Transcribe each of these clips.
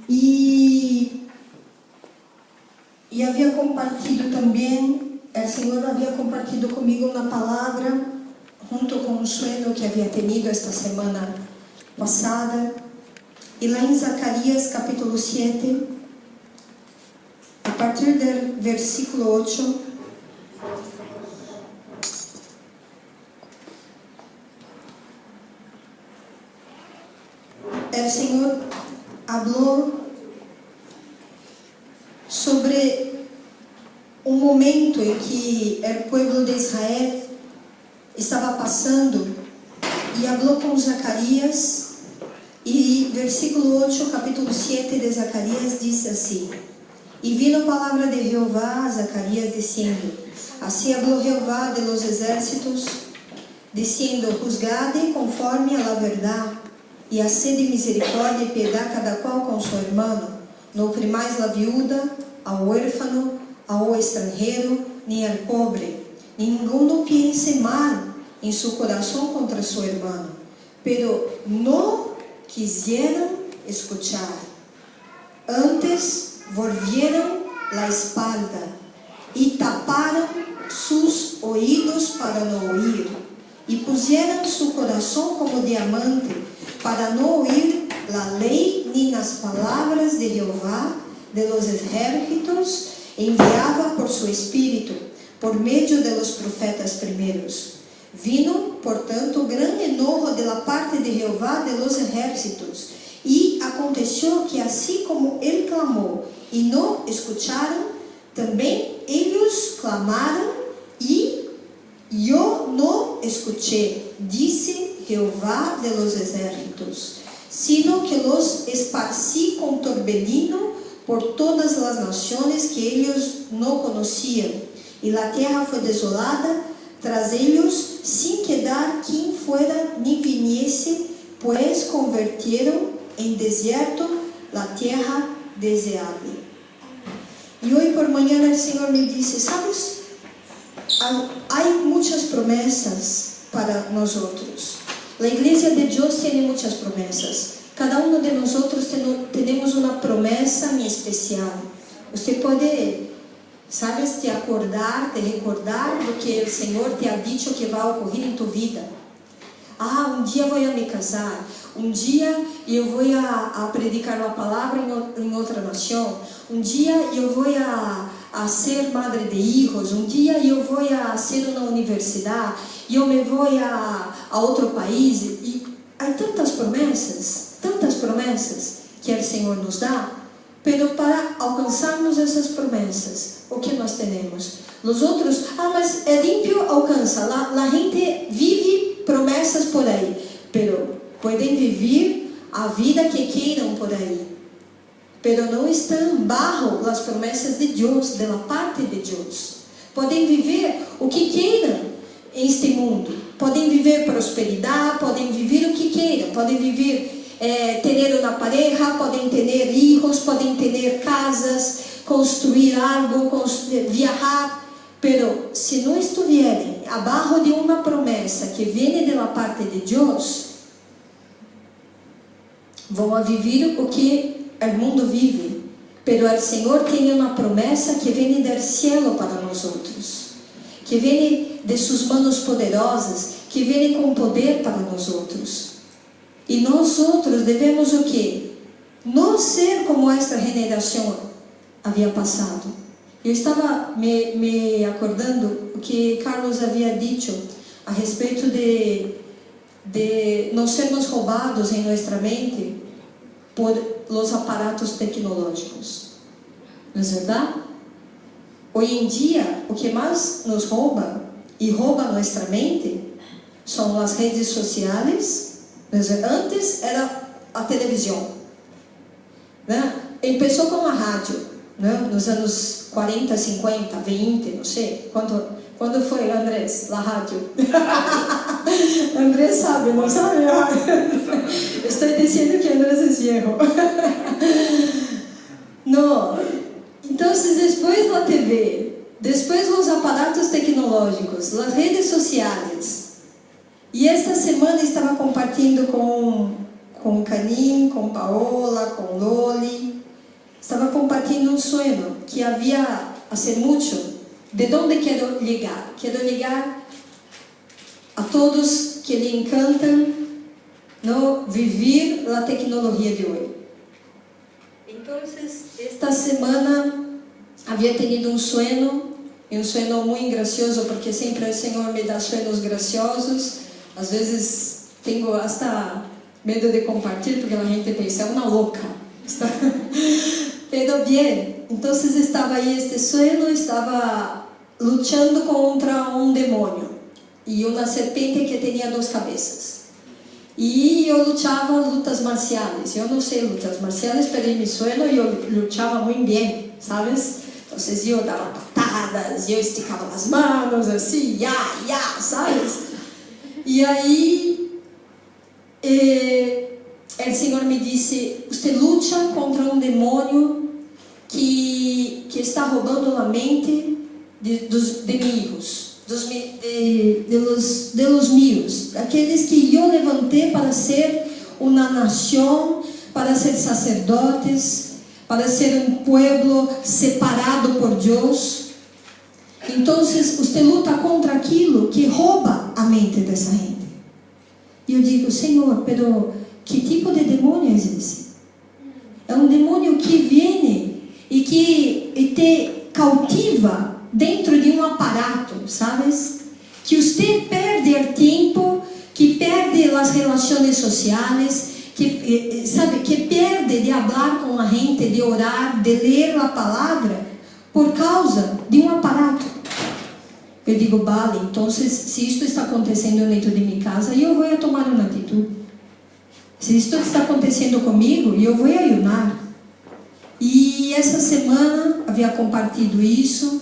E havia compartido também, o Senhor havia compartido comigo uma palavra, junto com um sonho que havia tenido esta semana passada. E lá em Zacarias capítulo 7, a partir do versículo 8, o Senhor falou sobre um momento em que o povo de Israel estava passando, e falou com Zacarias. E versículo 8, capítulo 7 de Zacarias diz assim: E vino palavra de Jeová a Zacarias dizendo: Assim falou Jeová de los exércitos, dizendo: Juzgade conforme a la verdade, e hacede misericórdia e piedade cada qual com seu irmão. Não oprimais la viúda, ao huérfano, ao estrangeiro, nem ao pobre. Ninguno piense mal em seu coração contra seu irmão, pero não quiseram escuchar. Antes volvieron la espalda e taparam sus oídos para não oír, e puseram su coração como diamante para não oír la lei nem as palavras de Jeová de los ejércitos, enviava por su espírito, por meio de los profetas primeiros. Vino, portanto, grande enojo de la parte de Jeová de los ejércitos, e aconteceu que assim como ele clamou e não escutaram, também eles clamaram e eu não escutei, disse Jeová de los ejércitos, sino que los esparci com torbellino por todas as nações que eles não conheciam, e a terra foi desolada tras eles, sem quedar quem fuera nem viniese, pois converteram em deserto a terra deseável. E hoje por manhã o Senhor me disse: sabes, há muitas promessas para nós outros. A igreja de Deus tem muitas promessas. Cada um de nós outros temos uma promessa em especial. Você pode, sabes, te acordar, te recordar do que o Senhor te ha dicho que vai ocorrer em tu vida. Um dia vou me casar, um dia eu vou a predicar uma palavra em outra nação, um dia eu vou a ser madre de hijos, um dia eu vou a ser uma universidade, eu me vou a outro país. E há tantas promessas que o Senhor nos dá, pero para alcançarmos essas promessas, o que nós temos? Os outros, mas é ímpio, alcança. A gente vive promessas por aí, pero podem viver a vida que queiram por aí, pero não estão bajo as promessas de Deus, da parte de Deus. Podem viver o que queiram neste mundo, podem viver prosperidade, podem viver o que queiram, podem viver ter uma pareja, podem ter filhos, podem ter casas, construir algo, viajar, pero se não estiverem abaixo de uma promessa que vem da parte de Deus, vão a viver o que o mundo vive. Pero o Senhor tem uma promessa que vem do cielo para nós outros, que vem de suas mãos poderosas, que vem com poder para nós outros. E nós outros devemos o quê? Não ser como esta geração havia passado. Eu estava me acordando o que Carlos havia dito a respeito de não sermos roubados em nossa mente por os aparatos tecnológicos. Não é verdade? Hoje em dia, o que mais nos rouba e rouba nossa mente são as redes sociais. Antes era a televisão, né? Começou com a rádio, né? Nos anos 40, 50, 20, não sei. Quando foi, Andrés, a rádio? Andrés sabe, não sabe? Estou dizendo que Andrés é viejo. Não. Então, depois a TV, depois os aparatos tecnológicos, as redes sociais. E esta semana estava compartilhando com Canim, com Paola, com Loli, estava compartilhando um sonho que havia há muito. De onde quero ligar? Quero ligar a todos que lhe encantam no viver a tecnologia de hoje. Então, esta semana havia tenido um sonho muito gracioso, porque sempre o Senhor me dá sonhos graciosos. Às vezes tenho hasta medo de compartilhar, porque a gente pensa, é uma louca. Pero bien, então estava aí este sonho, estava lutando contra um demônio e uma serpente que tinha 2 cabeças. E eu lutava lutas marciais. Eu não sei lutas marciais, mas em meu sonho eu lutava muito bem, sabes? Então eu dava patadas, eu esticava as mãos assim, sabes? E aí o Senhor me disse: você luta contra um demônio que está roubando a mente de los míos, aqueles que eu levantei para ser uma nação, para ser sacerdotes, para ser um pueblo separado por Deus. Então, você luta contra aquilo que rouba a mente dessa gente. E eu digo: Senhor, pero que tipo de demônio é esse? É um demônio que vem e que te cautiva dentro de um aparato, sabes? Que você perde o tempo, que perde as relações sociais, que perde de falar com a gente, de orar, de ler a palavra, por causa de um aparato. Eu digo: vale, então se isto está acontecendo dentro de minha casa, eu vou tomar uma atitude. Se isto está acontecendo comigo, eu vou ayunar. E essa semana havia compartilhado isso.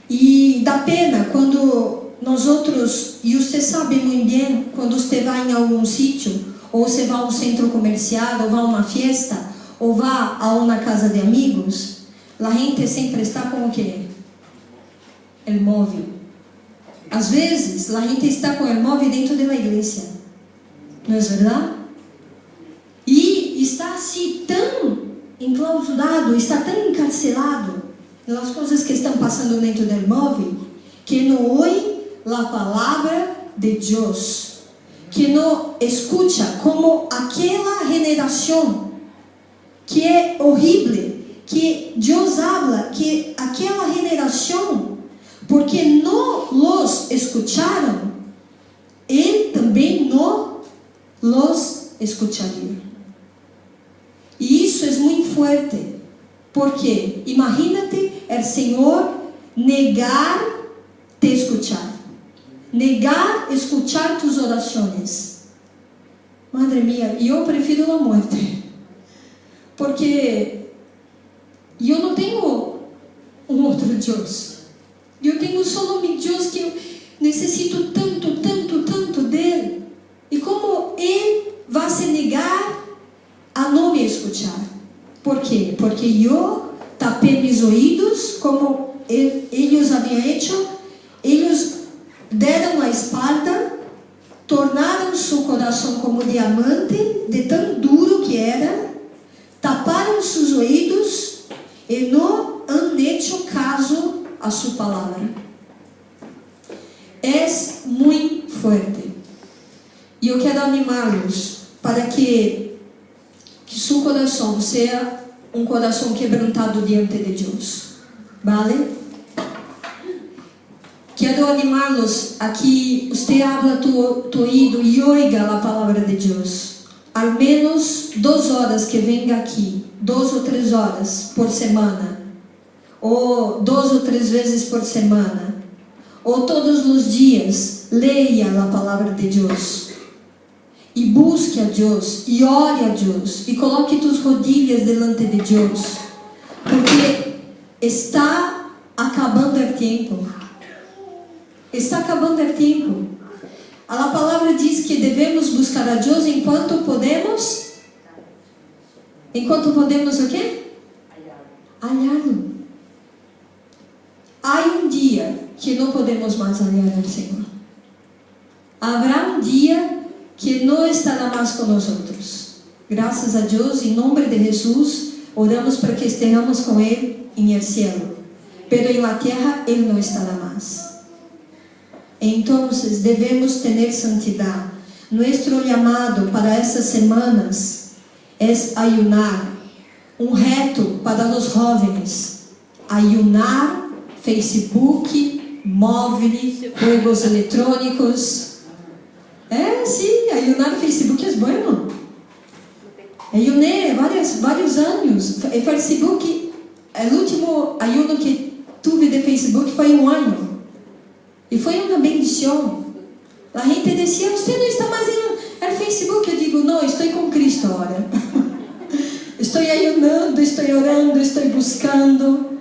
E dá pena quando nós outros, e você sabe muito bem, quando você vai em algum sítio, ou você vai a um centro comercial, ou vai a uma festa, ou vai a uma casa de amigos, a gente sempre está com o quê? O móvel. Às vezes, a gente está com o móvel dentro da igreja. Não é verdade? E está assim tão enclausurado, está tão encarcelado nas coisas que estão passando dentro do móvel, que não ouve a palavra de Deus, que não escuta como aquela geração que é horrível, que Deus habla, que aquela geração, porque não los escucharam, Ele também não los escucharia. E isso é muito forte, porque imagínate o Senhor negar te escuchar, negar escuchar tus orações. Madre mía, eu prefiro a morte, porque eu não tenho um outro Deus. Eu tenho só meu Deus, que eu necessito tanto, tanto, tanto dele. E como Ele vai se negar a não me escuchar? Por quê? Porque eu tapei meus ouvidos, como eles haviam hecho. Eles deram a espalda, tornaram seu coração como diamante, de tão duro que era, taparam seus ouvidos e não han hecho caso a sua palavra. É muito forte. E eu quero animá-los para que seu coração seja um coração quebrantado diante de Deus. Vale? Quero animá-los a que você abra tu ouvido e oiga a palavra de Deus. Al menos 2 horas que venga aqui, 2 ou 3 horas por semana, ou 2 ou 3 vezes por semana, ou todos os dias, leia a palavra de Deus. E busque a Deus, e ore a Deus, e coloque tus rodilhas delante de Deus, porque está acabando o tempo. Está acabando o tempo. A palavra diz que devemos buscar a Deus enquanto podemos. Enquanto podemos o quê? Hallá-lo. Há um dia que não podemos mais hallar ao Senhor. Haverá um dia que não estará mais com nós. Graças a Deus, em nome de Jesus, oramos para que estejamos com Ele em el cielo, pero en la tierra Ele não estará mais. Então, devemos ter santidade. Nuestro llamado para essas semanas é ayunar. Um reto para os jovens: ayunar Facebook, móvel, jogos eletrônicos. Sim, ayunar Facebook é bueno. Ayuné vários anos. O Facebook, o último ayuno que tive de Facebook foi 1 ano. E foi uma bendição. A gente dizia: você não está mais no Facebook. Eu digo: não, estou com Cristo agora. Estou ayunando, estou orando, estou buscando.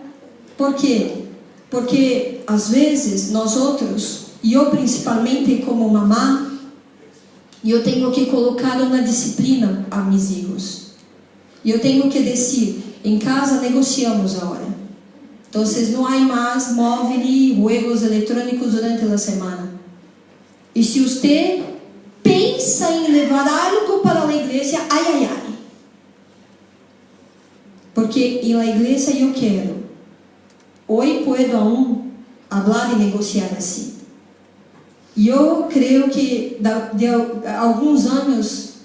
Por quê? Porque às vezes nós outros, e eu principalmente como mamã, eu tenho que colocar uma disciplina a meus filhos. E eu tenho que dizer: em casa negociamos agora. Então, não há mais móvel e jogos eletrônicos durante a semana. E se você pensa em levar algo para a igreja, ai. Porque em la igreja eu quero. Hoje puedo aún hablar e negociar assim. Eu creio que de alguns anos,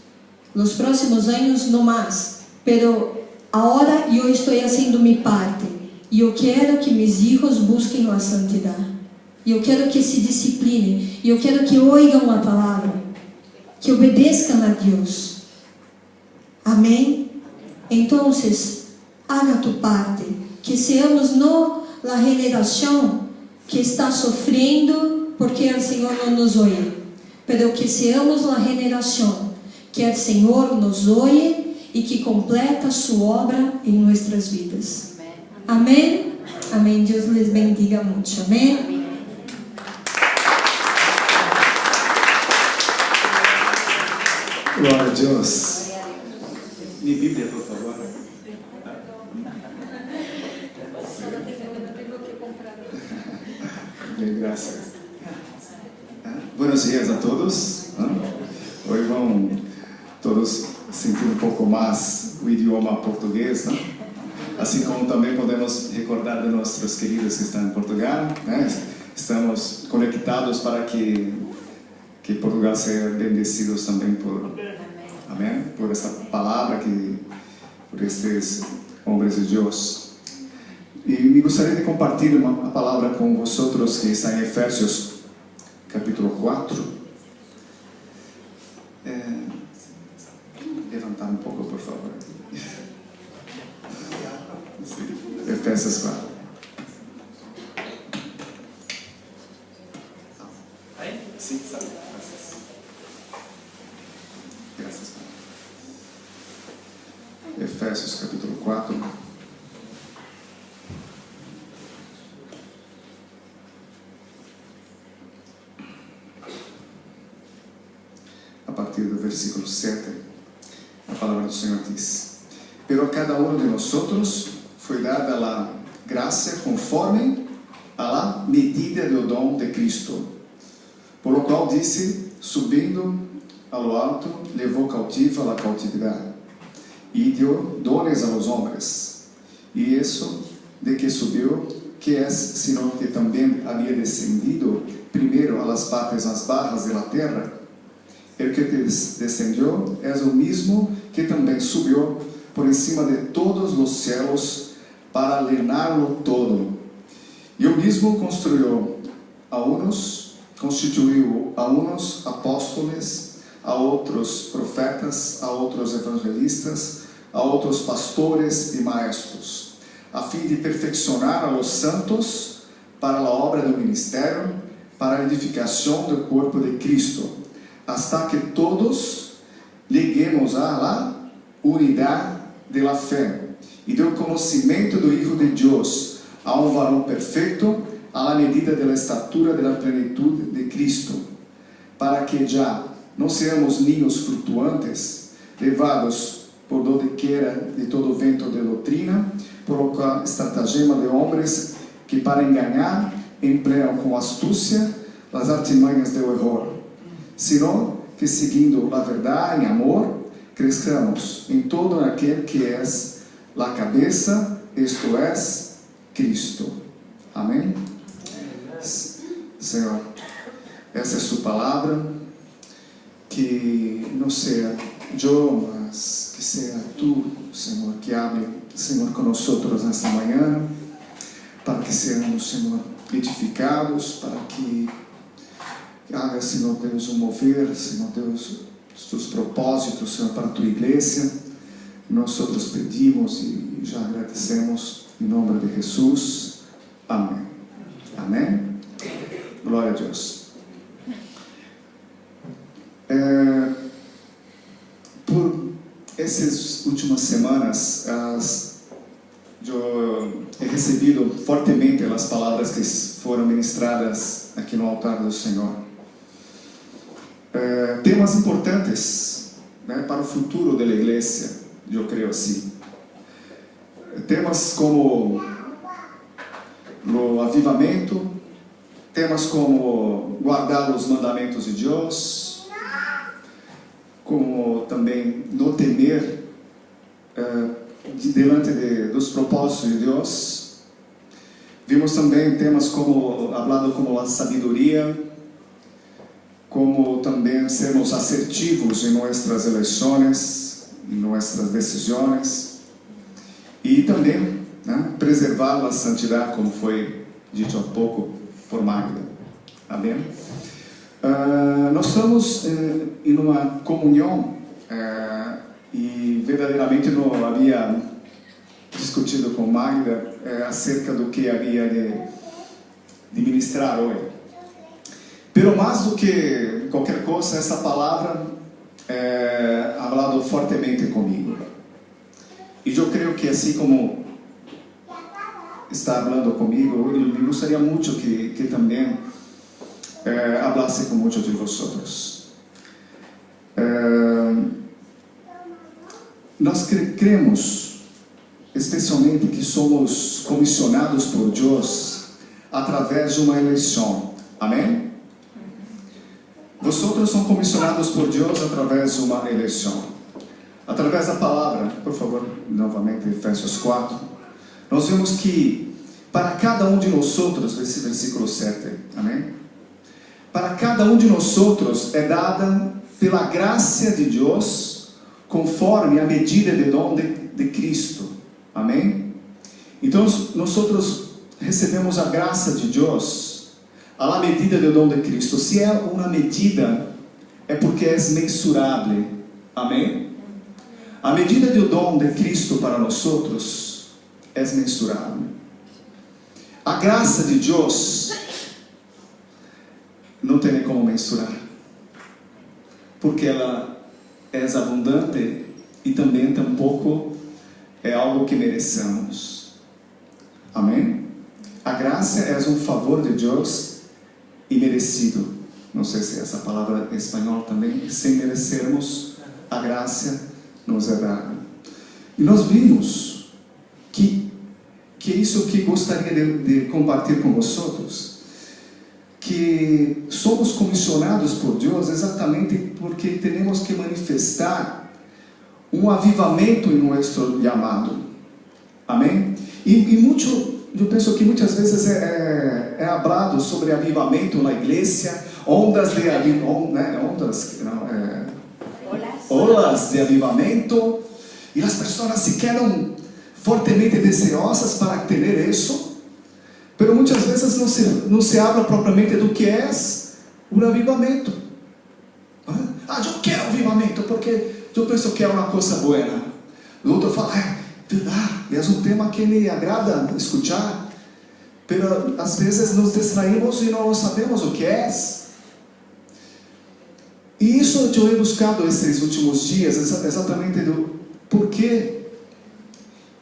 nos próximos anos, não mais. Pero agora eu estou fazendo minha parte. E eu quero que meus filhos busquem a santidade. E eu quero que se disciplinem. E eu quero que oigam a palavra. Que obedeçam a Deus. Amém? Então, haga tu parte. Que seamos não a geração que está sofrendo porque o Senhor não nos ouve. Pero que seamos a geração que o Senhor nos ouve e que completa sua obra em nossas vidas. Amém? Amém. Deus les bendiga muito. Amém? Glória a Deus. Mi Bíblia, por favor. Bem, graças. Buenos dias a todos. Hoje vão todos sentir um pouco mais o idioma português, né? Assim como também podemos recordar de nossos queridos que estão em Portugal, né? Estamos conectados para que Portugal seja bendecidos também por, amém? Por esta palavra, por estes homens de Deus. E me gostaria de compartilhar uma palavra com vocês que está em Efésios, capítulo 4. Levantar um pouco, por favor. Efésios 4. Sim, sabe. Graças. Efésios capítulo 4. A partir do versículo 7, a palavra do Senhor diz: Pero a cada um de nós foi dada a graça conforme a la medida do dom de Cristo. Por lo qual disse: subindo a lo alto, levou cativa a cautividade, e deu dones a los homens. E isso de que subiu, que é, sino que também havia descendido primeiro a las partes mais bajas de la terra. El que descendió é o mesmo que também subiu por encima de todos os céus para llenarlo todo. E o mesmo constituiu a uns apóstolos, a outros profetas, a outros evangelistas, a outros pastores e maestros, a fim de perfeccionar a los santos para a obra do ministério, para a edificação do corpo de Cristo, hasta que todos lleguemos a la unidade de la fé e do conhecimento do Hijo de Deus, a um varão perfeito, a la medida de la estatura de la plenitude de Cristo, para que já não seamos niños flutuantes, levados por donde quiera de todo vento de doutrina, por o estratagema de homens que para enganar empleam com astúcia as artimanhas do erro, sino que seguindo a verdade em amor, crescamos em todo aquele que é la cabeza, esto es Cristo. Amém? Senhor, essa é sua palavra, que não seja eu, mas que seja tu, Senhor, que hable, Senhor, conosco nesta manhã, para que sejamos, Senhor, edificados, para que haga, Senhor Deus, mover, Senhor Deus, os teus propósitos, Senhor, para a tua igreja. Nós outros pedimos e já agradecemos em nome de Jesus. Amém. Amém. Glória a Deus. Por essas últimas semanas, eu he recebido fortemente as palavras que foram ministradas aqui no altar do Senhor. Temas importantes, né, para o futuro da igreja, eu creio assim. Temas como o avivamento, temas como guardar os mandamentos de Deus, como também não temer diante dos propósitos de Deus. Vimos também temas como hablado como a sabedoria, como também sermos assertivos em nossas eleições, em nossas decisões, e também, né, preservar a santidade, como foi dito há pouco por Magda. Amém? Nós estamos em uma comunhão e verdadeiramente não havia discutido com Magda acerca do que havia de ministrar hoje. Pero mais do que qualquer coisa, essa palavra ha falado fortemente comigo. E eu creio que assim como está falando comigo, me gostaria muito que também hablasse com muitos de vocês. Nós cremos, especialmente, que somos comissionados por Deus através de uma eleição. Amém? Vosotros são comissionados por Deus através de uma eleição. Através da palavra, por favor, novamente, Efésios 4, nós vemos que para cada um de nós, esse versículo 7, amém? Para cada um de nós é dada pela graça de Deus, conforme a medida de dom de Cristo, amém? Então, nós recebemos a graça de Deus à medida do dom de Cristo. Se é uma medida, é porque é mensurável. Amém? A medida do dom de Cristo para nós é mensurável. A graça de Deus não tem como mensurar, porque ela é abundante e também tampouco é algo que mereçamos. Amém? A graça é um favor de Deus imerecido. Não sei se essa palavra em espanhol também, sem merecermos, a graça nos é dada. E nós vimos que isso que gostaria de compartilhar com vocês, que somos comissionados por Deus exatamente porque temos que manifestar um avivamento em nosso chamado. Amém? Eu penso que muitas vezes é hablado sobre avivamento na igreja, olas de avivamento, e as pessoas se quedam fortemente desejosas para ter isso, mas muitas vezes não se habla propriamente do que é um avivamento. Eu quero avivamento porque eu penso que é uma coisa boa. O outro fala, é um tema que me agrada escutar, mas às vezes nos distraímos e não sabemos o que é. E isso eu he buscado esses últimos dias, exatamente do porquê.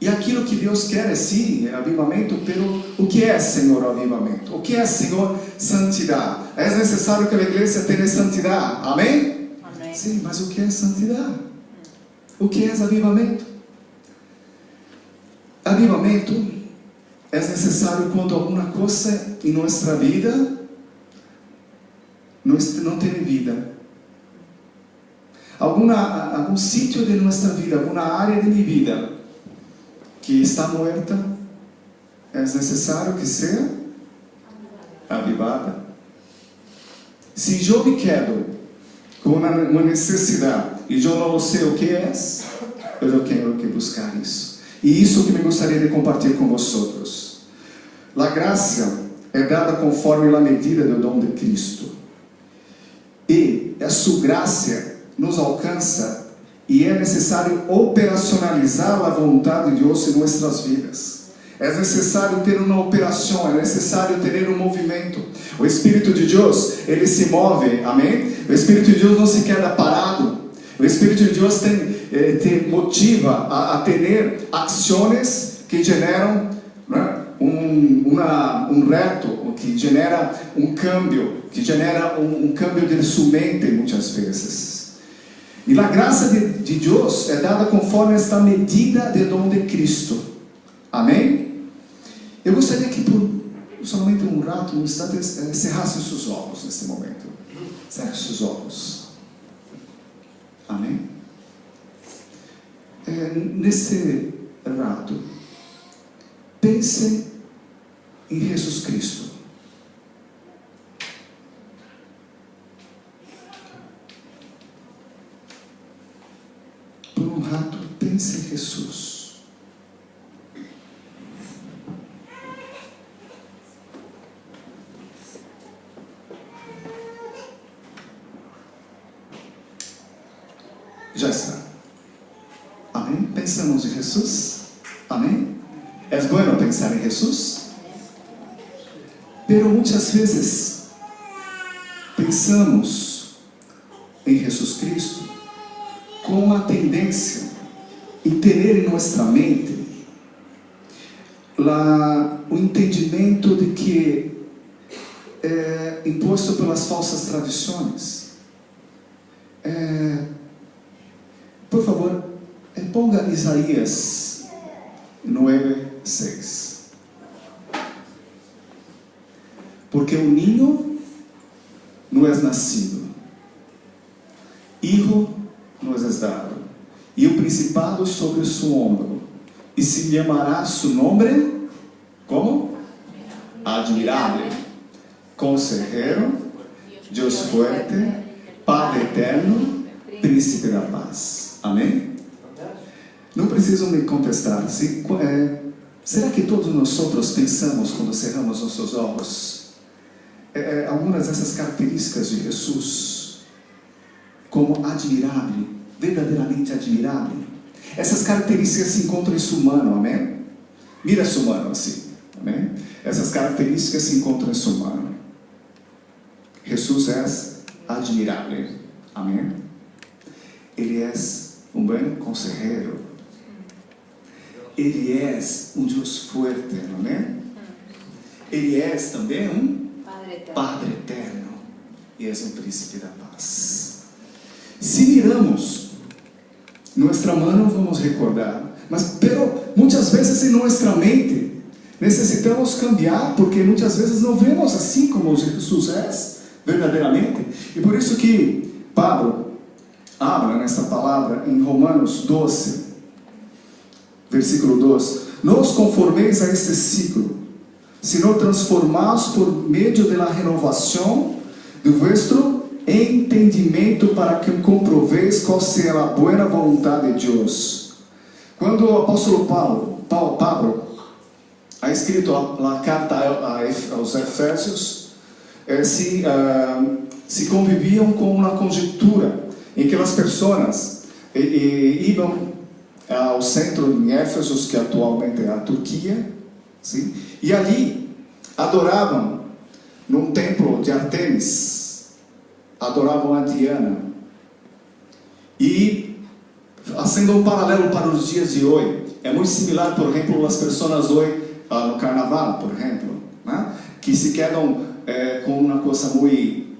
E aquilo que Deus quer é sim, é avivamento, pero o que é, Senhor, avivamento? O que é, Senhor, santidade? É necessário que a igreja tenha santidade, amém? Amém. Sim, mas o que é santidade? O que é avivamento? Avivamento é necessário quando alguma coisa em nossa vida não tem vida. Algum sítio de nossa vida, alguma área de minha vida que está muerta é necessário que seja avivada. Se eu me quedo com uma necessidade e eu não sei o que é, eu tenho que buscar isso. E isso que me gostaria de compartilhar com vocês. A graça é dada conforme a medida do dom de Cristo. E a sua graça nos alcança e é necessário operacionalizar a vontade de Deus em nossas vidas. É necessário ter uma operação, é necessário ter um movimento. O Espírito de Deus, ele se move, amém? O Espírito de Deus não se queda parado. O Espírito de Deus te motiva a ter ações que generam, né, um reto, que genera um cambio, que genera um cambio de sua mente muitas vezes. E a graça de Deus é dada conforme esta medida de dom de Cristo. Amém? Eu gostaria que por somente um rato, um instante, cerrasse os seus olhos neste momento. Cerre os seus olhos. Amém? Nesse rato, pense em Jesus Cristo. Por um rato, pense em Jesus. Já está. Amém? Pensamos em Jesus? Amém? É bueno pensar em Jesus? Pero muitas vezes pensamos em Jesus Cristo com a tendência em ter em nossa mente o entendimento de que é imposto pelas falsas tradições. Por favor, ponga Isaías 9:6. Porque o ninho não é nascido, hijo não é dado, e o principado sobre o seu ombro, e se chamará seu nome, como? Admirável, Consejero, Deus forte, Padre eterno, Príncipe da paz. Amém? Não precisam me contestar. Será que todos nós pensamos, quando cerramos nossos olhos, algumas dessas características de Jesus como admirável, verdadeiramente admirável? Essas características se encontram em seu humano, amém? Mira seu humano assim, amém? Essas características se encontram em seu humano. Jesus é admirável, amém? Ele é um bom consejero. Ele é um Deus forte, não é? Ele é também um Padre eterno. E é um príncipe da paz. Se miramos nossa mão, vamos recordar. Mas muitas vezes em nossa mente necessitamos cambiar, porque muitas vezes não vemos assim como Jesus é verdadeiramente. E por isso que Pablo habla nesta palavra em Romanos 12, versículo 2: não os conformeis a este ciclo, sino transformados por meio da renovação do vosso entendimento, para que comproveis qual seja a boa vontade de Deus. Quando o apóstolo Pablo ha escrito a carta aos Efésios, se conviviam com uma conjectura em que as pessoas iam ao centro em Éfeso, que atualmente é a Turquia, sim? E ali adoravam num templo de Artemis, adoravam a Diana. E fazendo um paralelo para os dias de hoje, é muito similar, por exemplo, as pessoas hoje no carnaval, por exemplo, né? Que se quedam com uma coisa muito,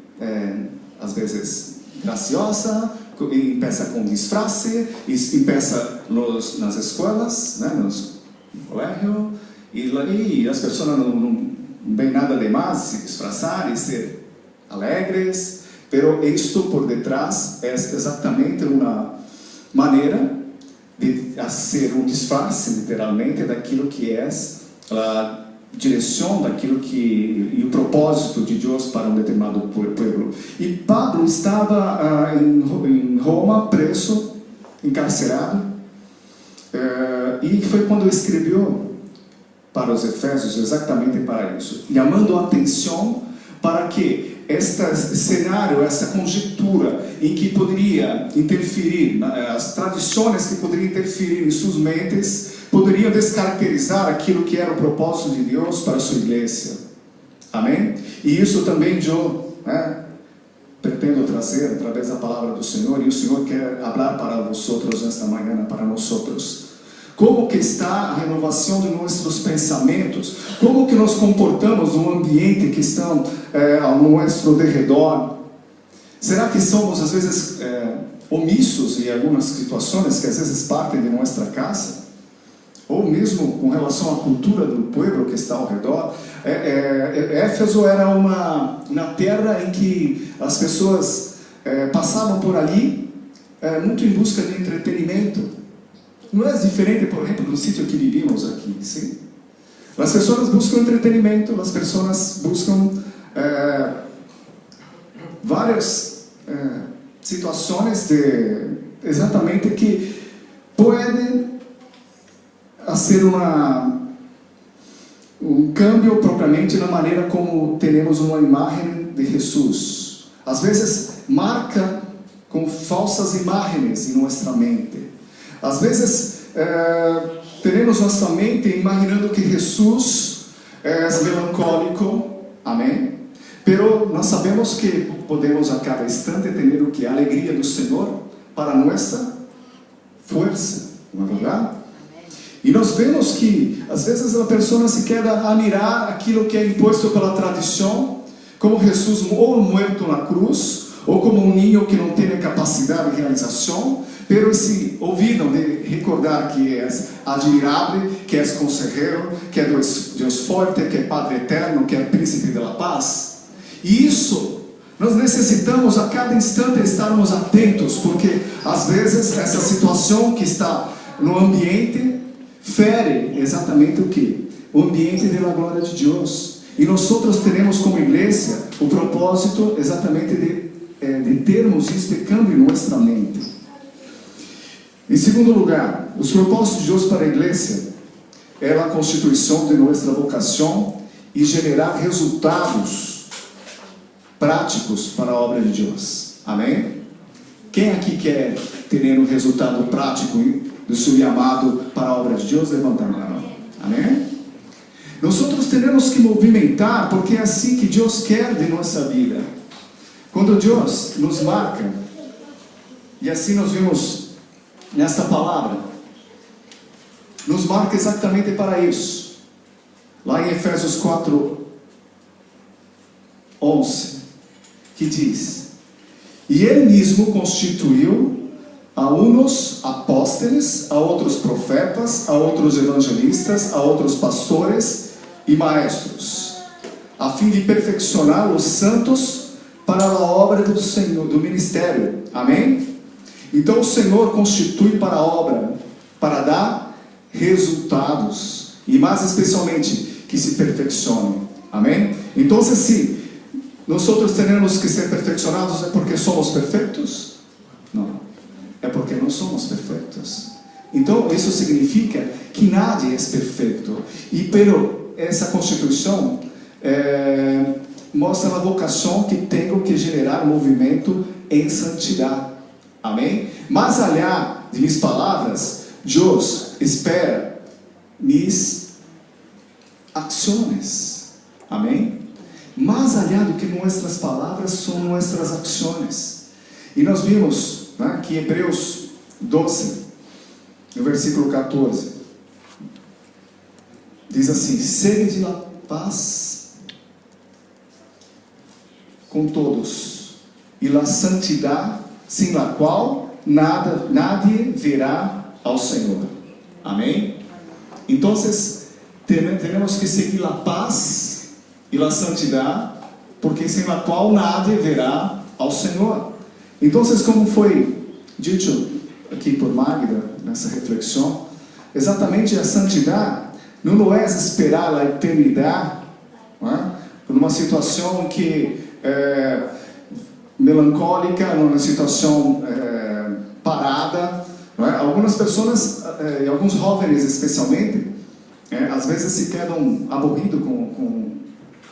às vezes, graciosa, empieza com disfrace, empieza nas escolas, né, nos colégios, e as pessoas não veem nada demais se disfrazar e ser alegres, pero isto por detrás é exatamente uma maneira de ser um disfarce, literalmente, daquilo que é a direção, daquilo que e o propósito de Deus para um determinado povo. E Pablo estava em Roma, preso, encarcerado, e foi quando escreveu para os Efésios exatamente para isso, chamando a atenção para que este cenário, essa conjectura em que poderia interferir, as tradições que poderiam interferir em suas mentes, poderiam descaracterizar aquilo que era o propósito de Deus para a sua igreja. Amém? E isso também eu pretendo trazer através da palavra do Senhor, e o Senhor quer falar para vocês nesta manhã, para nós. Como que está a renovação de nossos pensamentos? Como que nos comportamos no ambiente que está ao nosso derredor? Será que somos, às vezes, omissos em algumas situações que às vezes partem de nossa casa? Ou mesmo com relação à cultura do povo que está ao redor? Éfeso era uma terra em que as pessoas passavam por ali muito em busca de entretenimento. Não é diferente, por exemplo, do sítio que vivimos aqui, sim? As pessoas buscam entretenimento, as pessoas buscam várias situações exatamente que podem fazer um câmbio propriamente na maneira como temos uma imagem de Jesus. Às vezes marca com falsas imagens em nossa mente. Às vezes, teremos nossa mente imaginando que Jesus é melancólico, amém? Pero nós sabemos que podemos a cada instante ter o que? A alegria do Senhor para nossa força, não é verdade? E nós vemos que, às vezes, a pessoa se quer admirar aquilo que é imposto pela tradição, como Jesus ou morto na cruz, ou como um ninho que não tem capacidade de realização, pero se olvidam de recordar que é admirável, que é conselheiro, que é Deus forte, que é Padre eterno, que é Príncipe da paz. E isso, nós necessitamos a cada instante estarmos atentos, porque às vezes essa situação que está no ambiente fere exatamente o que? O ambiente da glória de Deus. E nós teremos como igreja o propósito exatamente de termos este câmbio em nossa mente. Em segundo lugar, os propósitos de Deus para a igreja é a constituição de nossa vocação e gerar resultados práticos para a obra de Deus. Amém? Quem aqui quer ter um resultado prático do seu chamado para a obra de Deus? Levanta a mão. Amém? Nós temos que movimentar, porque é assim que Deus quer de nossa vida. Quando Deus nos marca, e assim nós vimos nesta palavra, nos marca exatamente para isso. Lá em Efésios 4:11, que diz: e Ele mesmo constituiu a uns apóstolos, a outros profetas, a outros evangelistas, a outros pastores e maestros, a fim de perfeccionar os santos para a obra do Senhor, do ministério. Amém? Então o Senhor constitui para a obra, para dar resultados, e mais especialmente que se perfeccionem. Amém? Então, se nós temos que ser perfeccionados, é porque somos perfeitos? Não, é porque não somos perfeitos. Então isso significa que nadie é perfeito. Pero essa constituição mostra a vocação que tenho que gerar movimento em santidade. Amém? Mais allá de minhas palavras, Deus espera mis ações. Amém? Mais allá do que nossas palavras, são nossas ações. E nós vimos que Hebreus 12, no versículo 14, diz assim: sede a paz com todos, e a santidade, sem a qual nadie verá ao Senhor. Amém? Então, temos que seguir a paz e a santidade, porque sem a qual nadie verá ao Senhor. Então, como foi dito aqui por Magda, nessa reflexão. Exatamente a santidade não é esperar a eternidade, numa situação que melancólica, numa situação parada. Não é? Algumas pessoas, e alguns jovens especialmente, às vezes se quedam aborridos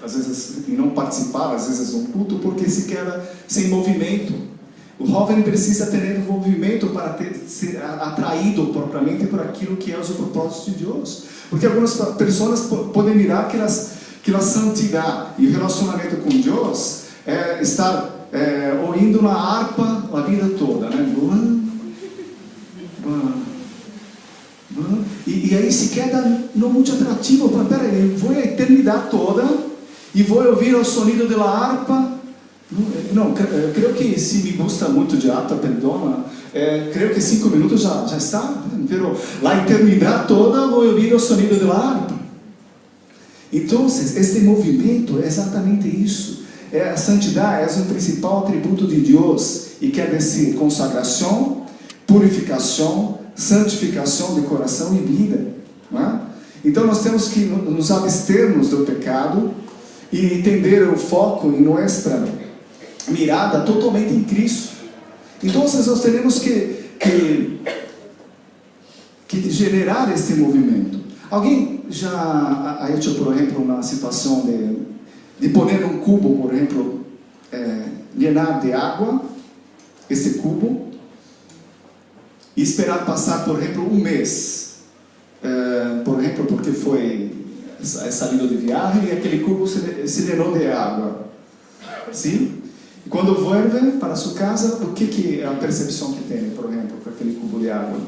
às vezes, em não participar, às vezes, de um culto, porque se queda sem movimento. O jovem precisa ter movimento para ser atraído propriamente por aquilo que é o propósito de Deus. Porque algumas pessoas podem mirar que a santidade e o relacionamento com Deus é estar ouvindo na harpa a vida toda, né? E aí se queda não muito atrativo. Peraí, eu vou a eternidade toda e vou ouvir o sonido da harpa. Não, creio que se me gusta muito de harpa, perdona, creio que 5 minutos já está, mas a eternidade toda vou ouvir o sonido da harpa. Então, este movimento é exatamente isso. A santidade é o principal atributo de Deus, e quer dizer consagração, purificação, santificação de coração e vida. Não é? Então nós temos que nos abstermos do pecado e entender o foco em nossa mirada totalmente em Cristo. Então nós temos que generar este movimento. Alguém já ha hecho, por exemplo, uma situação de poner um cubo, por exemplo, llenar de água este cubo e esperar passar, por exemplo, um mês, por exemplo, porque foi salido de viagem e aquele cubo se llenou de água, sim? E quando vuelve para sua casa, o que é a percepção que tem, por exemplo, com aquele cubo de água?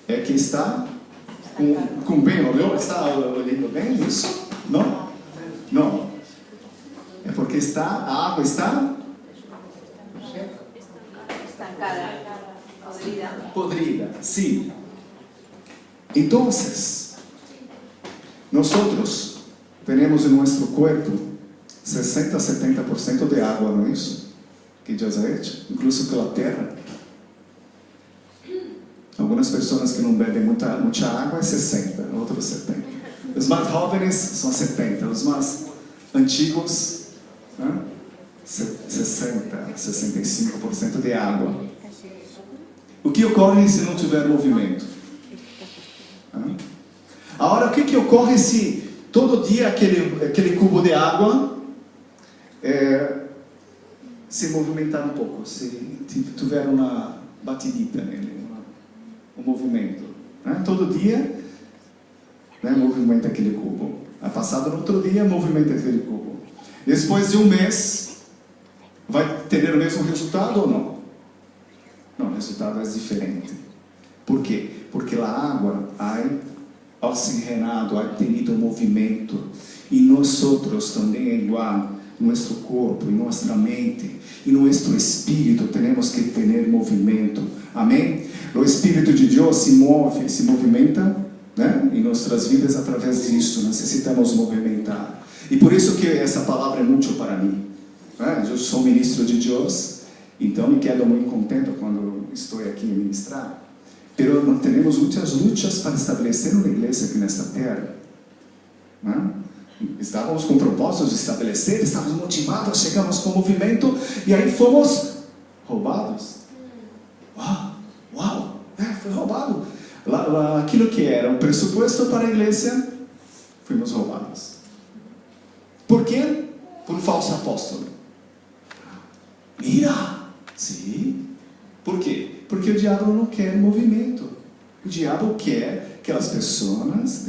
É que está com bem olhou, está olhando bem isso? Não? Não. É porque a água está estancada. Podrida, sim. Então, nós temos em nosso corpo 60% a 70% de água, não é isso? Que Deus ha hecho, incluso pela terra. Algumas pessoas que não bebem muita água é 60%, outros 70%. Os mais jovens são 70%, os mais antigos, 60%, 65% de água. O que ocorre se não tiver movimento? Agora, o que ocorre se todo dia aquele cubo de água se movimentar um pouco, se tiver uma batidita nele, um movimento? Todo dia movimenta aquele cubo. Passado no outro dia, movimenta aquele cubo. Depois de um mês, vai ter o mesmo resultado ou não? Não, o resultado é diferente. Por quê? Porque a água ha oxigenado, ha tenido movimento. E nós também é igual. Nosso corpo, e nossa mente, e nosso espírito, temos que ter movimento. Amém? O Espírito de Deus se movimenta, né? Em nossas vidas através disso. Necessitamos movimentar. E por isso que essa palavra é útil para mim. Eu sou ministro de Deus. Então me quedo muito contente quando estou aqui a ministrar. Pero não temos muitas lutas para estabelecer uma igreja aqui nesta terra. Estávamos com propósitos de estabelecer, estávamos motivados, chegamos com movimento e aí fomos roubados. Uau! Foi roubado. Aquilo que era um pressuposto para a igreja, fomos roubados. Por quê? Por um falso apóstolo. Mira! Sim. Por quê? Porque o diabo não quer movimento. O diabo quer que as pessoas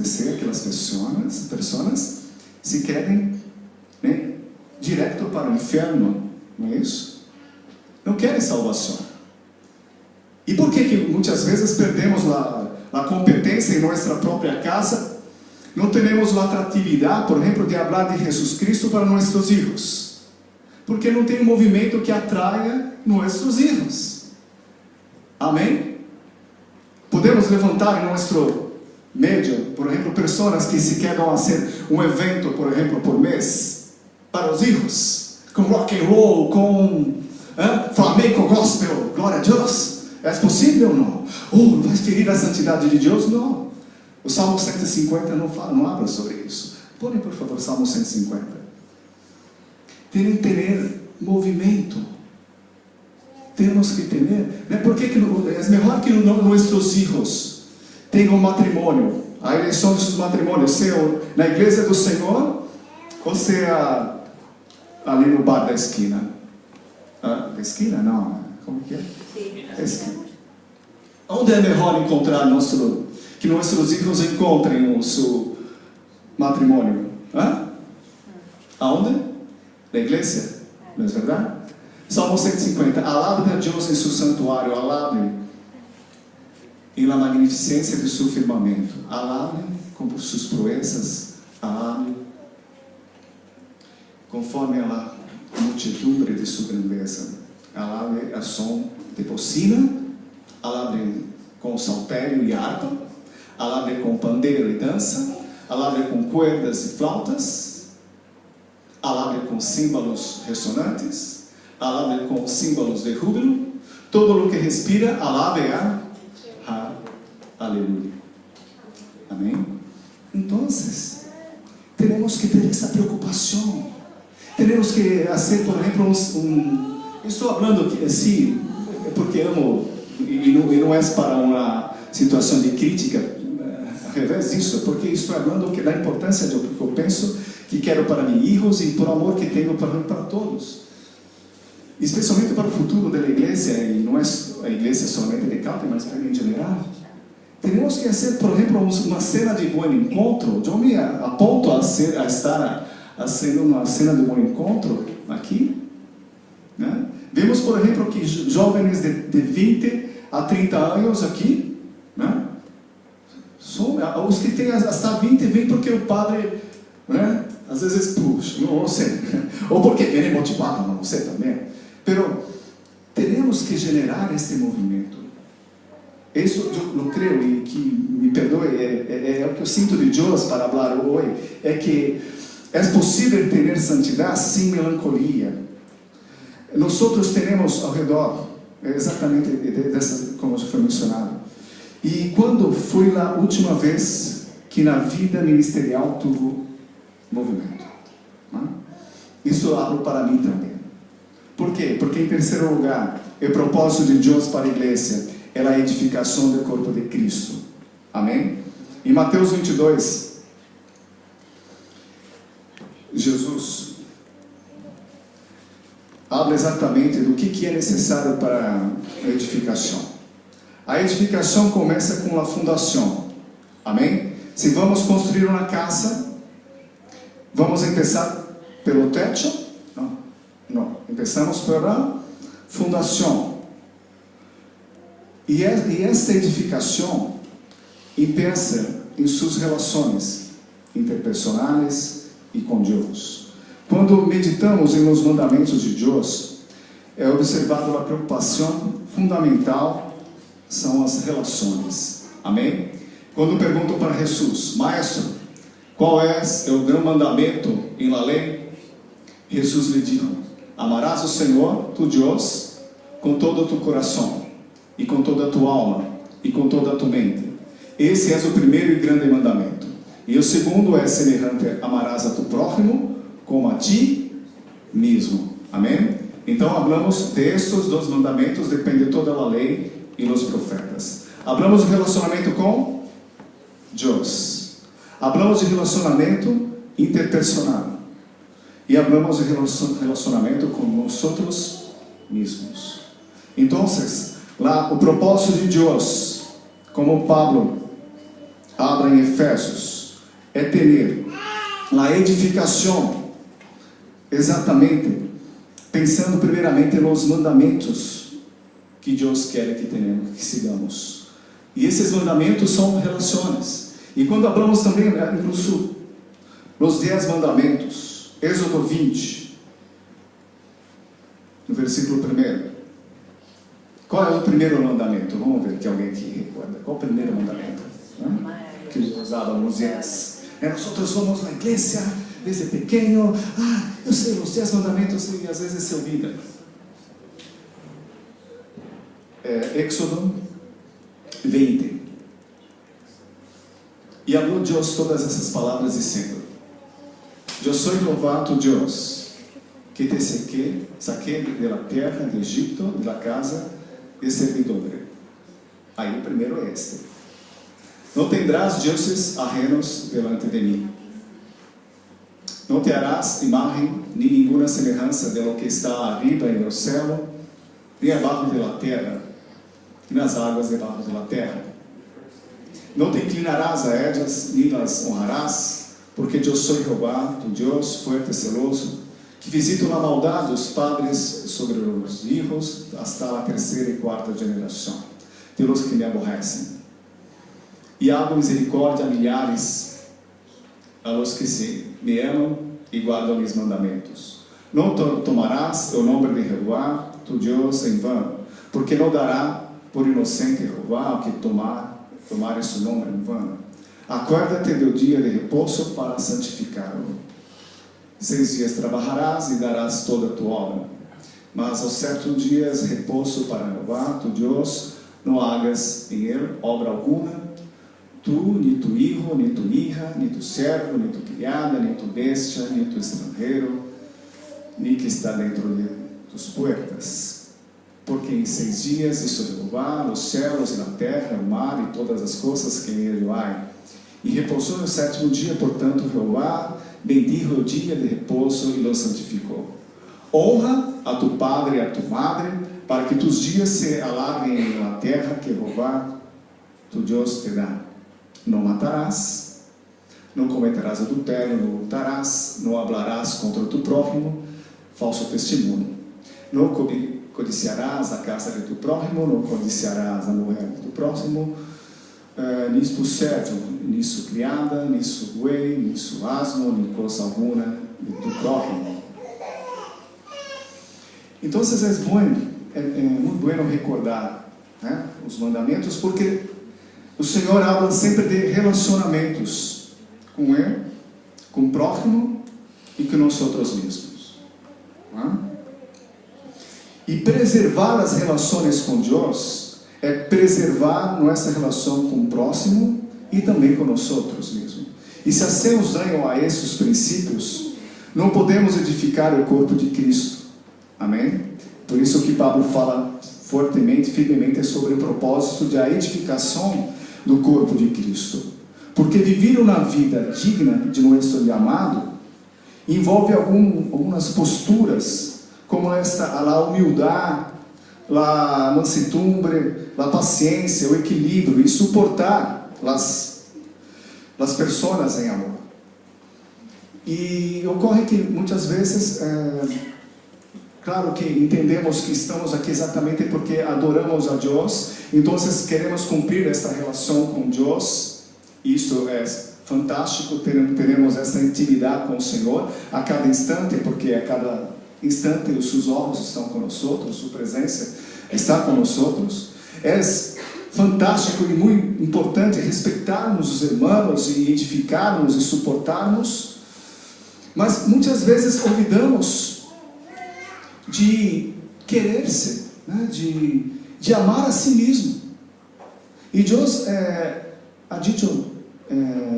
se quedem direto para o inferno. Não é isso? Não querem salvação. E por que muitas vezes perdemos a competência em nossa própria casa? Não temos a atratividade, por exemplo, de falar de Jesus Cristo para nossos filhos. Porque não tem um movimento que atraia nossos filhos. Amém? Podemos levantar em nosso meio, por exemplo, pessoas que se querem fazer um evento, por exemplo, por mês, para os filhos, com rock and roll, com flamenco gospel, glória a Deus, É possível ou não? Oh, vai ferir a santidade de Deus? Não. O Salmo 150 não habla sobre isso. Põe, por favor, Salmo 150. Tem que ter movimento. Temos que ter. Né? Por que é melhor que nossos filhos tenham matrimônio? A eleição dos matrimônios, seja na igreja do Senhor ou seja ali no bar da esquina? Da esquina? Não. Como que é? Esquina. Onde é melhor encontrar que nossos filhos encontrem o seu matrimônio? Aonde? Na igreja? Não é verdade? Salmo 150. Alabe a Deus em seu santuário, alabe em la magnificência de seu firmamento, alabe por suas proezas, alabe conforme a multidumbre de sua grandeza, alabe a som de bocina, alabe com saltério e harpa, alabe com pandeiro e dança, alabe com cuerdas e flautas, alabe com símbolos ressonantes, alabe com símbolos de júbilo, todo o que respira, alabe a aleluia. Amém? Então, temos que ter essa preocupação. Temos que fazer, por exemplo, estou falando aqui assim, porque amo, e não é para uma situação de crítica, ao revés disso, porque estou falando da importância do que eu penso, que quero para meus filhos e por amor que tenho para todos. Especialmente para o futuro da igreja, e não é a igreja somente de Calpe, mas para mim em geral. Temos que fazer, por exemplo, uma cena de bom encontro. Eu me aponto a estar fazendo uma cena de bom encontro aqui. Né? Vemos, por exemplo, que jovens de 20 a 30 anos aqui, né? Os que têm hasta 20 vêm porque o padre, né? Às vezes puxa, não sei, ou porque vem motivado, não sei também. Pero temos que gerar este movimento. Isso eu creio, e que me perdoe, é o que eu sinto de Deus para falar hoje, é que é possível ter santidade sem melancolia. Nós temos ao redor, exatamente dessa, como já foi mencionado. E quando foi a última vez que na vida ministerial tuvo movimento? Isso eu abro para mim também. Por quê? Porque em terceiro lugar, o propósito de Deus para a igreja é a edificação do corpo de Cristo. Amém? Em Mateus 22, Jesus habla exatamente do que é necessário para a edificação. A edificação começa com a fundação. Amém? Se vamos construir uma casa, vamos começar pelo teto? Não. Começamos pela fundação. E esta edificação empieza em suas relações interpersonais e com Deus. Quando meditamos nos mandamentos de Deus, é observado a preocupação fundamental são as relações. Amém? Quando perguntam para Jesus, Maestro, qual é o grande mandamento em la lei? Jesus lhe disse, amarás o Senhor, tu Deus, com todo o teu coração, e com toda a tua alma, e com toda a tua mente. Esse é o primeiro e grande mandamento. E o segundo é semelhante, amarás a tu prójimo como a ti mesmo. Amém? Então, hablamos de estes dois mandamentos, depende de toda a lei e os profetas. Hablamos de relacionamento com Deus. Hablamos de relacionamento interpersonal. E hablamos de relacionamento com nós mesmos. Então, o propósito de Deus, como Pablo habla em Efésios, é ter a edificação, exatamente, pensando primeiramente nos mandamentos que Deus quer que sigamos. E esses mandamentos são relações. E quando falamos também, incluso, nos 10 mandamentos, Êxodo 20, no versículo 1. Qual é o primeiro mandamento? Vamos ver que alguém aqui recorda. Qual é o primeiro mandamento? Que usava Moisés. Nós vamos na igreja desde pequeno. Eu sei os 10 mandamentos e às vezes se olvida. Éxodo 20. E falou Deus todas essas palavras dizendo: Eu sou Jeová tu Deus, que te saquei de la terra de Egipto, de la casa de servidumbre. Aí o primeiro é este: Não tendrás deuses ajenos delante de mim. Não te harás imagem nem nenhuma semelhança de lo que está arriba en el céu, nem abaixo de la terra, e nas águas debaixo de la terra. Não te inclinarás a ellas, nem las honrarás, porque eu sou Jeová, tu Deus, fuerte e celoso, que visito na maldade os padres sobre os hijos, hasta a terceira e quarta geração, de los que me aborrecem. E hago misericórdia a milhares, a los que me amam e guardam mis mandamentos. Não tomarás o nome de Jeová, tu Deus, em vão, porque não dará por inocente Jeová o que tomar esse nome em vão. Acorda-te do dia de repouso para santificá-lo. 6 dias trabalharás e darás toda a tua obra, mas aos 7 dias repouso para Jeová, tu Deus, não hagas em ele obra alguma, tu, nem tu hijo, nem tu hija, nem tu servo, nem tu criada, nem tu bestia, nem tu estrangeiro, nem que está dentro de tus puertas. Porque em 6 dias hizo Jeová os céus e a terra, o mar e todas as coisas que em ele há. E repousou no 7º dia, portanto Jeová bendijo o dia de repouso e lo santificou. Honra a tu padre e a tu madre, para que tus dias se alarguem na terra que Jeová, tu Deus, te dá. Não matarás, não cometerás adultério, não hurtarás, não hablarás contra tu prójimo, falso testemunho. Não codiciarás a casa de tu prójimo, não codiciarás a mulher de tu próximo, nisso servo, nisso criada, nisso buey, nisso asno, nem coisa alguma de tu prójimo. Então, é muito bueno recordar, né, os mandamentos, porque o Senhor fala sempre de relacionamentos com Ele, com o próximo e com nós mesmos. Né? E preservar as relações com Deus é preservar nossa relação com o próximo e também com nós mesmos. E se hacemos dano a esses princípios, não podemos edificar o corpo de Cristo. Amém? Por isso que Paulo fala fortemente, firmemente sobre o propósito da edificação do corpo de Cristo. Porque viver uma vida digna de nosso chamado envolve algumas posturas, como a humildade, a mansedumbre, a paciência, o equilíbrio e suportar as pessoas em amor. E ocorre que muitas vezes, claro que entendemos que estamos aqui exatamente porque adoramos a Deus, então queremos cumprir esta relação com Deus. Isso é fantástico, teremos essa intimidade com o Senhor a cada instante, porque a cada instante os seus olhos estão conosco, sua presença está conosco. É fantástico e muito importante respeitarmos os irmãos e edificarmos e suportarmos, mas muitas vezes olvidamos de querer-se, né? de amar a si mesmo. E Deus ha dito,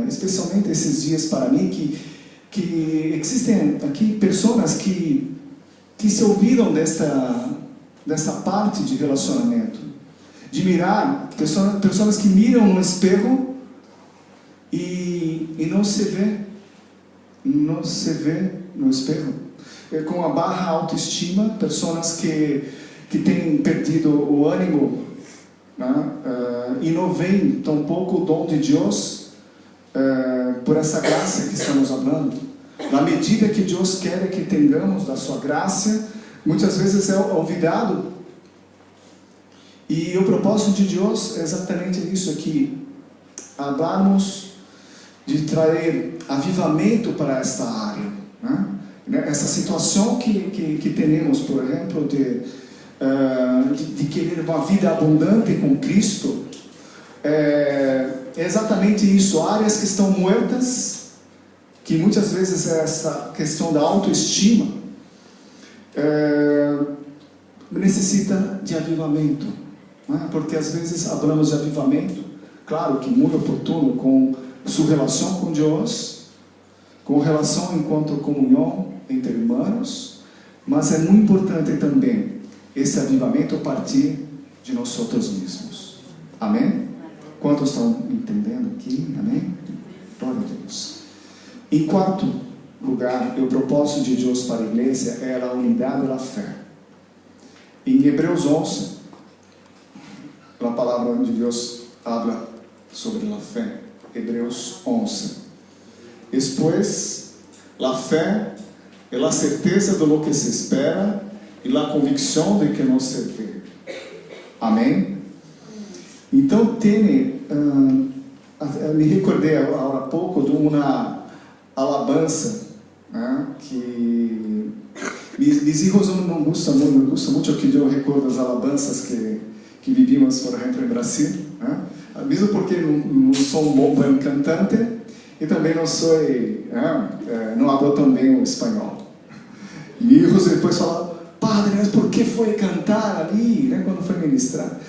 especialmente esses dias para mim, que existem aqui pessoas que se olvidam dessa parte de relacionamento, de mirar, pessoas que miram no espelho e não se vê no espelho, com a baixa autoestima, pessoas que têm perdido o ânimo, né? E não veem tampouco o dom de Deus, por essa graça que estamos falando. Na medida que Deus quer que tenhamos da sua graça, muitas vezes é olvidado. E o propósito de Deus é exatamente isso aqui: falarmos de trazer avivamento para esta área, né? Essa situação que temos, por exemplo, de querer uma vida abundante com Cristo, é exatamente isso. Áreas que estão muertas, que muitas vezes é essa questão da autoestima, necessita de avivamento. Porque às vezes falamos de avivamento, claro que muito oportuno com sua relação com Deus, com relação enquanto comunhão entre irmãos, mas é muito importante também esse avivamento a partir de nós mesmos. Amém? Quantos estão entendendo aqui? Amém? Glória a Deus. Em quarto lugar, o propósito de Deus para a igreja era a unidade da fé. Em Hebreus 11, a palavra de Deus habla sobre a fé. Hebreus 11. Después, a fé é a certeza de lo que se espera e a convicção de que não se vê. Amém? Então, me recordei há pouco de uma alabança, que mis hijos não gostam muito, me gusta muito que eu recordo as alabanças que vivimos, por exemplo, em Brasil, mesmo porque não sou um bom cantante e também não sou, não falo tão bem o espanhol. Meus hijos depois falam: padre, mas por que foi cantar ali, quando foi ministrar?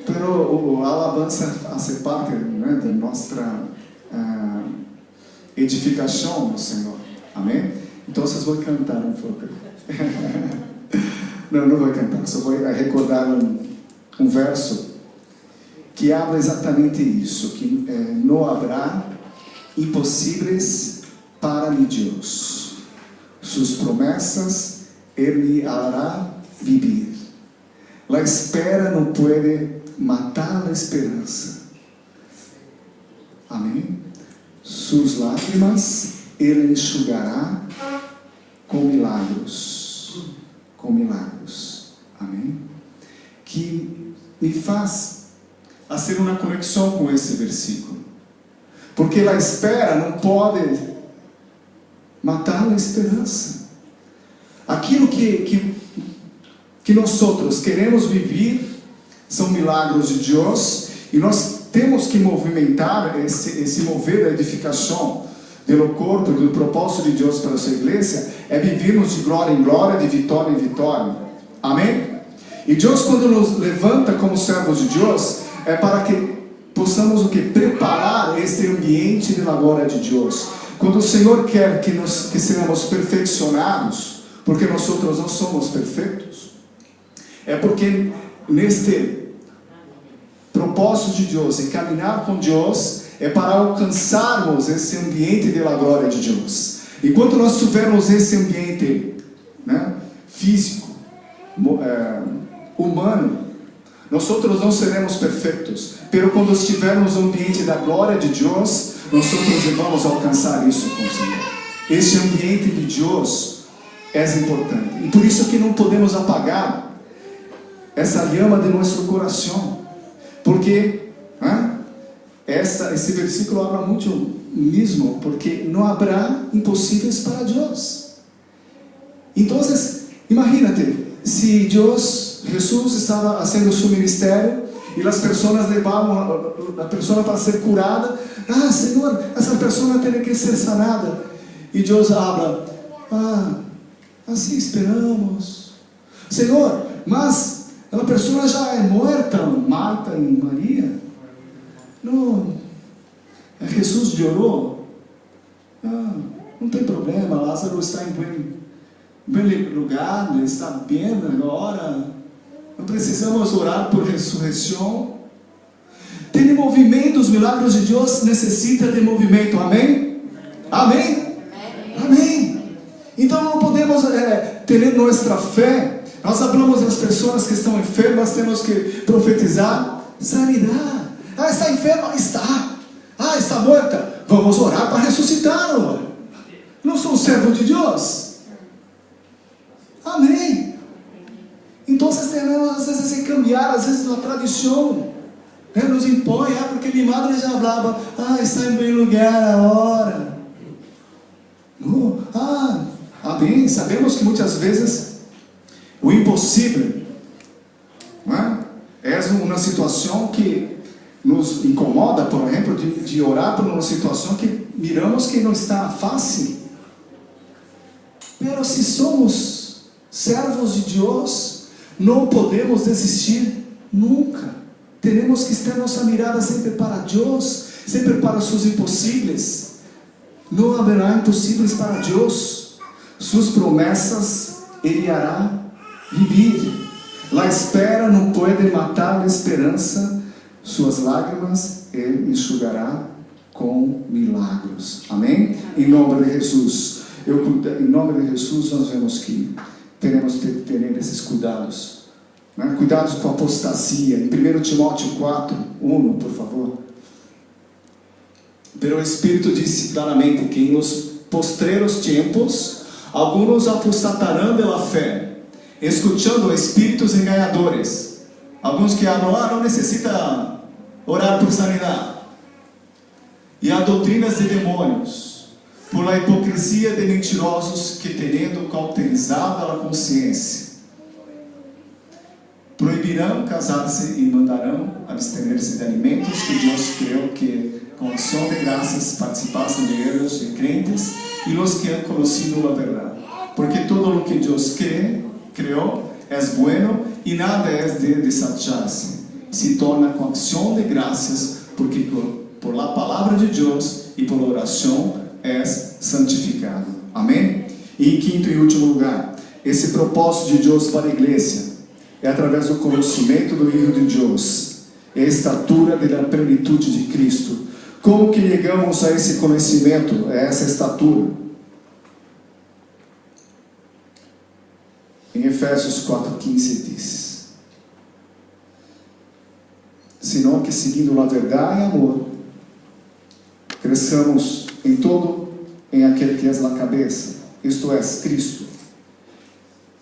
Pero a alabança faz parte de nossa edificação no Senhor. Amém? Então, vou cantar um pouco. Não vou cantar, só vou recordar um verso que habla exatamente isso, que não haverá impossíveis para mi Deus. Suas promessas Ele me hará vivir. A espera não pode matar a esperança. Amém? Suas lágrimas Ele enxugará com milagros. Com milagros. Amém? Que me faz fazer uma conexão com esse versículo. Porque a espera não pode matar a esperança. Aquilo que nós outros queremos viver são milagros de Deus, e nós temos que movimentar esse mover da edificação do corpo, do propósito de Deus para a sua igreja, é vivermos de glória em glória, de vitória em vitória. Amém? E Deus, quando nos levanta como servos de Deus, é para que possamos preparar este ambiente da glória de Deus. Quando o Senhor quer que sejamos perfeccionados, porque nós outros não somos perfeitos, é porque neste propósito de Deus, em caminhar com Deus, é para alcançarmos esse ambiente da glória de Deus. Enquanto nós tivermos esse ambiente físico, humano, nós outros não seremos perfeitos. Pero quando estivermos no ambiente da glória de Deus, nós outros vamos alcançar isso com o Senhor. Esse ambiente de Deus é importante. E por isso que não podemos apagar essa llama de nosso coração. Porque esse versículo habla muito mesmo, porque não haverá impossíveis para Deus. Então, imagínate, se Jesus estava fazendo seu ministério e as pessoas levavam a pessoa para ser curada. Senhor, essa pessoa tem que ser sanada. E Deus habla: assim esperamos. Senhor, mas a pessoa já é morta, Marta e Maria. Não, Jesus chorou. Não tem problema, Lázaro está em bem lugar, está bem agora. Não precisamos orar por ressurreição. Tem movimento, os milagres de Deus necessitam de movimento. Amém? Amém? Amém. Então não podemos ter nossa fé. Nós falamos das pessoas que estão enfermas, temos que profetizar sanidade. Está enferma? Está. Está morta? Vamos orar para ressuscitar. Não sou servo de Deus. Amém. Então, às vezes que cambiar, às vezes a tradição nos impõe, porque minha madre já falava: está em bem lugar agora. Amém. Sabemos que muitas vezes o impossível é uma situação que nos incomoda, por exemplo, de orar por uma situação que miramos que não está fácil. Mas se somos servos de Deus, não podemos desistir nunca. Temos que ter nossa mirada sempre para Deus, sempre para os impossíveis. Não haverá impossíveis para Deus. Suas promessas Ele hará viver. A espera não pode matar a esperança. Suas lágrimas Ele enxugará com milagros. Amém? Em nome de Jesus. Em nome de Jesus, nós vemos que teremos que ter esses cuidados. Né? Cuidados com a apostasia. Em 1 Timóteo 4, 1, por favor. Pero o Espírito disse claramente que nos postreros tempos, alguns apostatarão da fé, escutando espíritos enganadores. Alguns que não necessita orar por sanidade. E há doutrinas de demônios, por la hipocrisia de mentirosos que, tendo cauterizado a consciência, proibirão casar-se e mandarão abster-se de alimentos que Deus criou que, com ação de graças, participassem de eles e crentes e os que han conhecido a verdade. Porque todo o que Deus criou é bueno e nada é de desacharse. Se torna com ação de graças, porque por la palavra de Deus e por oração é santificado. Amém? E em quinto e último lugar, esse propósito de Deus para a igreja é através do conhecimento do Filho de Deus, e a estatura da plenitude de Cristo. Como que chegamos a esse conhecimento, a essa estatura? Em Efésios 4,15 diz: senão que seguindo a verdade e amor, cresçamos em todo, em aquele que é a cabeça, isto é, Cristo,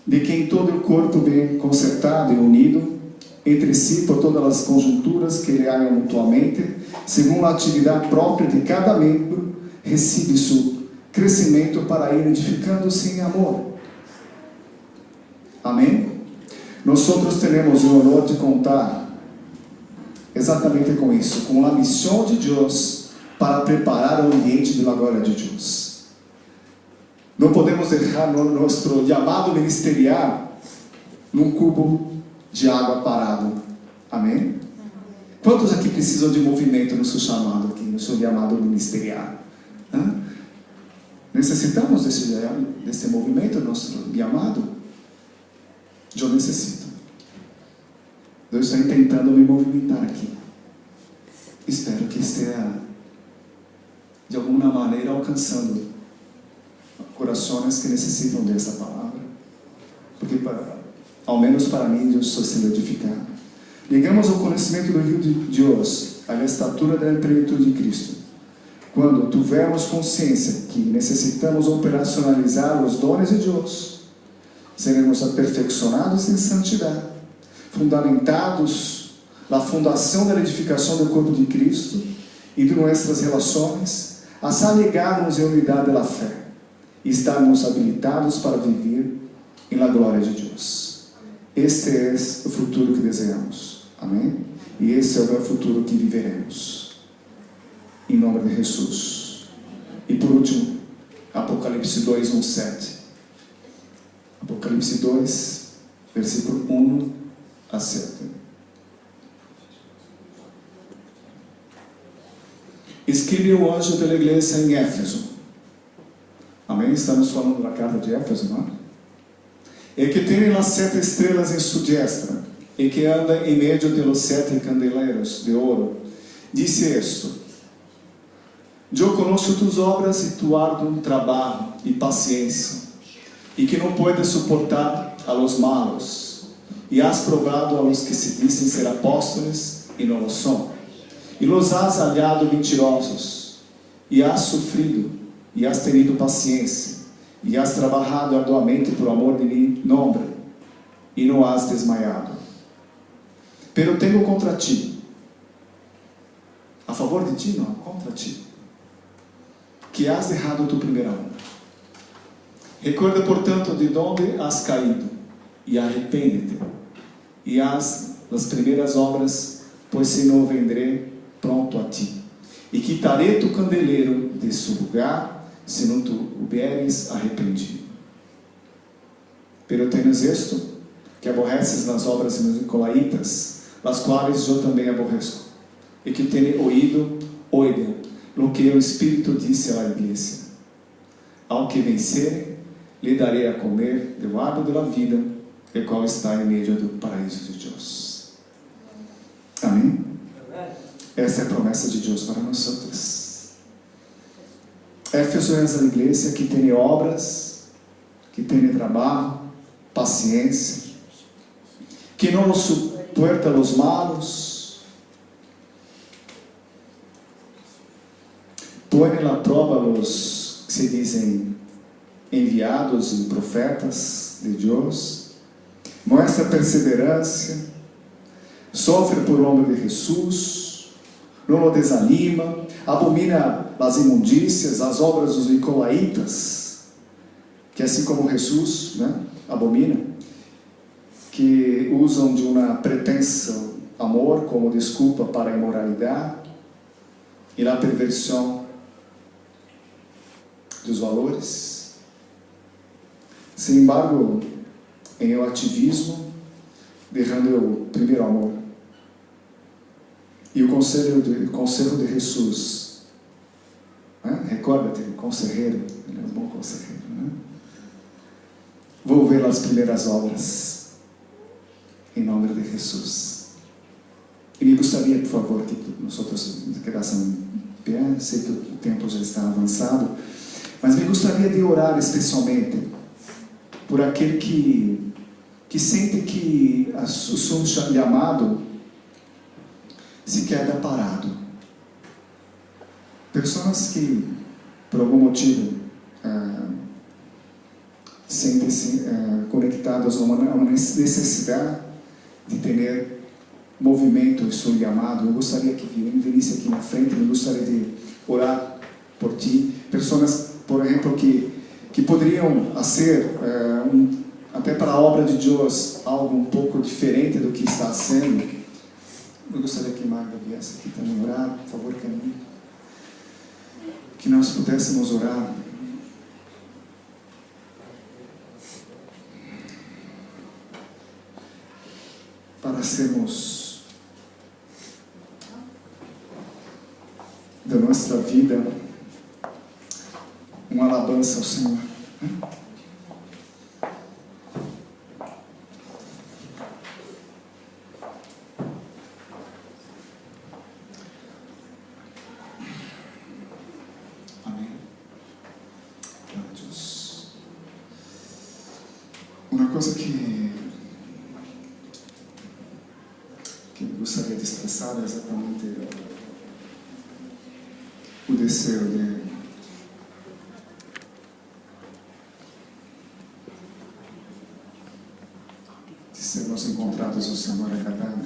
de quem todo o corpo bem concertado e unido entre si por todas as conjunturas que lhe há mutuamente, segundo a atividade própria de cada membro, recebe seu crescimento para ir edificando-se em amor. Amém? Nós temos o honor de contar exatamente com isso, com a missão de Deus para preparar o ambiente da glória de Deus. Não podemos deixar nosso chamado ministerial num cubo de água parado. Amém? Quantos aqui precisam de movimento no seu chamado aqui, no seu chamado ministerial? Necessitamos desse movimento no nosso chamado? Eu necessito. Deus está tentando me movimentar aqui. Espero que esteja de alguma maneira alcançando corações que necessitam dessa palavra, porque ao menos para mim, Deus está sendo edificado. Ligamos ao conhecimento do Rio de Deus, à estatura da plenitude de Cristo. Quando tivermos consciência que necessitamos operacionalizar os dons de Deus, seremos aperfeiçoados em santidade, fundamentados na fundação da edificação do corpo de Cristo e de nossas relações, a ligarmos em unidade da fé e estarmos habilitados para viver em la glória de Deus. Este é o futuro que desejamos. Amém? E esse é o futuro que viveremos. Em nome de Jesus. E por último, Apocalipse 2, 1, 7. Apocalipse 2, versículo 1 a 7. Escreve o anjo da igreja em Éfeso. Amém? Estamos falando da carta de Éfeso, não é? E que tem as 7 estrelas em sua destra, e que anda em meio de los 7 candeleiros de ouro. Disse isto: eu conheço tus obras e tu árduo trabalho e paciência, e que não puedes suportar a los malos, e has provado a los que se dizem ser apóstolos e não o são, e los has hallado mentirosos, e has sofrido, e has tenido paciência, e has trabalhado arduamente por amor de mi nombre, e não has desmaiado. Pero tenho contra ti, a favor de ti, não, contra ti, que has derrado tu primeira honra. Recuerda, portanto, de onde has caído, e arrepende-te, e haz as primeiras obras, pois se não vendrei pronto a ti, e quitarei tu candeleiro de seu lugar, se não tu houveres arrependido. Pero tens isto, que aborreces nas obras nicolaítas, las cuales yo também aborrezco. E que tiene oído, oiga lo que o Espírito disse à igreja. Ao que vencer, lhe darei a comer do árbol da vida, o qual está em meio do paraíso de Deus. Amém? Essa é a promessa de Deus para nós. Éfeso é a igreja que tem obras, que tem trabalho, paciência, que não suporta os malos, põe na prova os que se dizem enviados e profetas de Deus, mostra perseverança, sofre por nome de Jesus, não o desanima, abomina as imundícias, as obras dos nicolaítas, que assim como Jesus, abomina, que usam de uma pretensa amor como desculpa para a imoralidade e a perversão dos valores. Sin embargo, em o ativismo, derrando o primeiro amor. E o conselho de Jesus, recorda-te, conselheiro, ele é um bom conselheiro, Vou ver as primeiras obras, em nome de Jesus. E me gostaria, por favor, que nós quedássemos em pé, sei que o tempo já está avançado, mas me gostaria de orar especialmente por aquele que sente que o seu chamado se queda parado. Pessoas que, por algum motivo, sentem-se conectadas a uma necessidade de ter movimento em seu chamado. Eu gostaria que vinisse aqui na frente, eu gostaria de orar por ti. Pessoas, por exemplo, que poderiam fazer até para a obra de Deus algo um pouco diferente do que está sendo. Eu gostaria que Magda viesse aqui também orar, por favor, Camille. Que nós pudéssemos orar para sermos da nossa vida uma alabança ao Senhor. Amém. Glória a Deus. Uma coisa que gostaria de expressar é exatamente o desejo de sermos encontrados ao Senhor agradável.